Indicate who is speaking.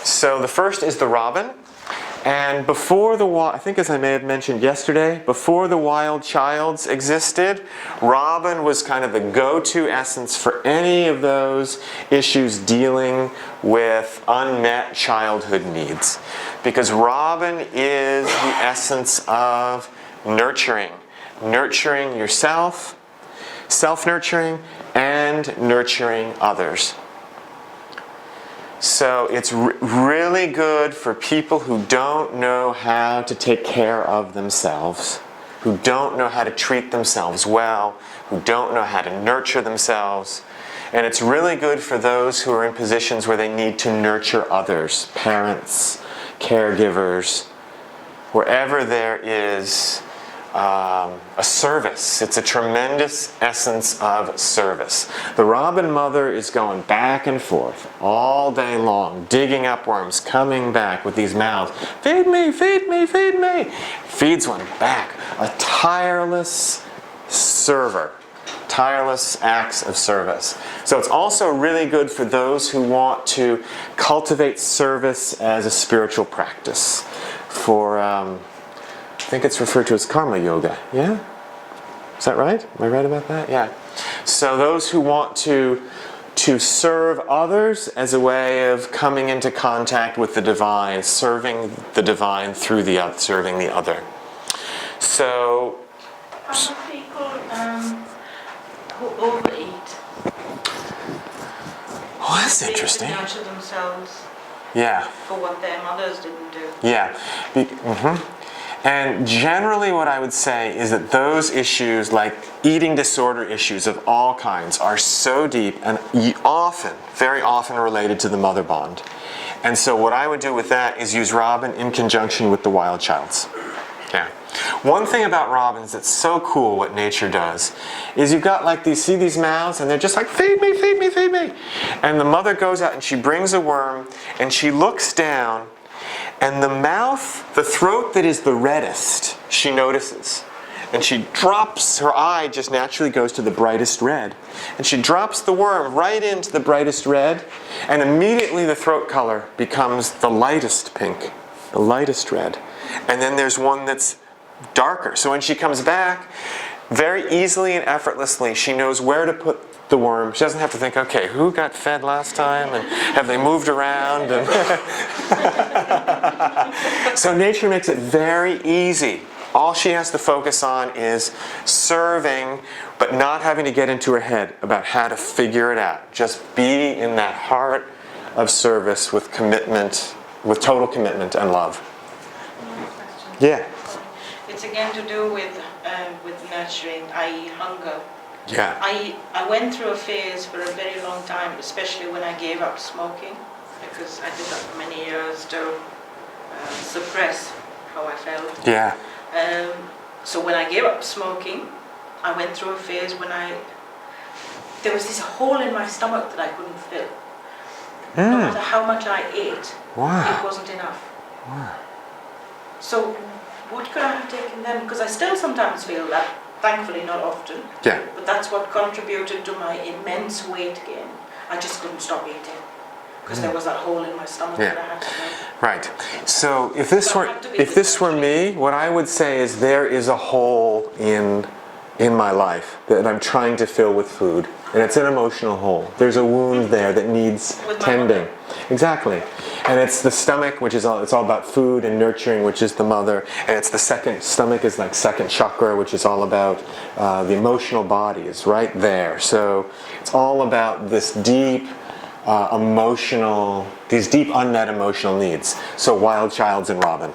Speaker 1: So the first is the robin. And before I think as I may have mentioned yesterday, before the wild childs existed, robin was kind of the go-to essence for any of those issues dealing with unmet childhood needs. Because robin is the essence of nurturing. Nurturing yourself, self-nurturing, and nurturing others. So it's really good for people who don't know how to take care of themselves, who don't know how to treat themselves well, who don't know how to nurture themselves. And it's really good for those who are in positions where they need to nurture others, parents, caregivers, wherever there is a service. It's a tremendous essence of service. The robin mother is going back and forth all day long, digging up worms, coming back with these mouths. Feed me, feed me, feed me. Feeds one back. A tireless server. Tireless acts of service. So it's also really good for those who want to cultivate service as a spiritual practice. For I think it's referred to as karma yoga, yeah? Is that right? Am I right about that? Yeah. So those who want to serve others as a way of coming into contact with the divine, serving the divine through serving the other. So...
Speaker 2: How about people who overeat?
Speaker 1: Oh, that's interesting.
Speaker 2: They nurture themselves
Speaker 1: yeah.
Speaker 2: for what their mothers didn't do.
Speaker 1: Yeah. And generally what I would say is that those issues, like eating disorder issues of all kinds, are so deep and often, very often related to the mother bond. And so what I would do with that is use robin in conjunction with the wild childs. Yeah. One thing about robins that's so cool what nature does is you've got like see these mouths and they're just like, feed me, feed me, feed me. And the mother goes out and she brings a worm and she looks down. And the mouth, the throat that is the reddest, she notices. And she drops, her eye just naturally goes to the brightest red. And she drops the worm right into the brightest red. And immediately the throat color becomes the lightest pink, the lightest red. And then there's one that's darker. So when she comes back, very easily and effortlessly, she knows where to put the worm. She doesn't have to think, okay, who got fed last time? And have they moved around? And so nature makes it very easy. All she has to focus on is serving, but not having to get into her head about how to figure it out. Just be in that heart of service with commitment, with total commitment and love. Yeah.
Speaker 2: It's again to do with nurturing, i.e. hunger.
Speaker 1: Yeah.
Speaker 2: I went through a phase for a very long time, especially when I gave up smoking, because I did that for many years to suppress how I felt.
Speaker 1: Yeah.
Speaker 2: So when I gave up smoking, I went through a phase when there was this hole in my stomach that I couldn't fill. No matter how much I ate,
Speaker 1: wow.
Speaker 2: It wasn't enough.
Speaker 1: Wow.
Speaker 2: So what could I have taken then? Because I still sometimes feel that. Thankfully, not often.
Speaker 1: Yeah.
Speaker 2: But that's what contributed to my immense weight gain. I just couldn't stop eating because there was that hole in my stomach that I had to make.
Speaker 1: Right. So if this were me, what I would say is there is a hole in my life that I'm trying to fill with food, and it's an emotional hole. There's a wound there that needs tending. Exactly. And it's the stomach, which is it's all about food and nurturing, which is the mother. And it's the stomach is like second chakra, which is all about the emotional body is right there. So it's all about this deep these deep unmet emotional needs. So wild childs and robin.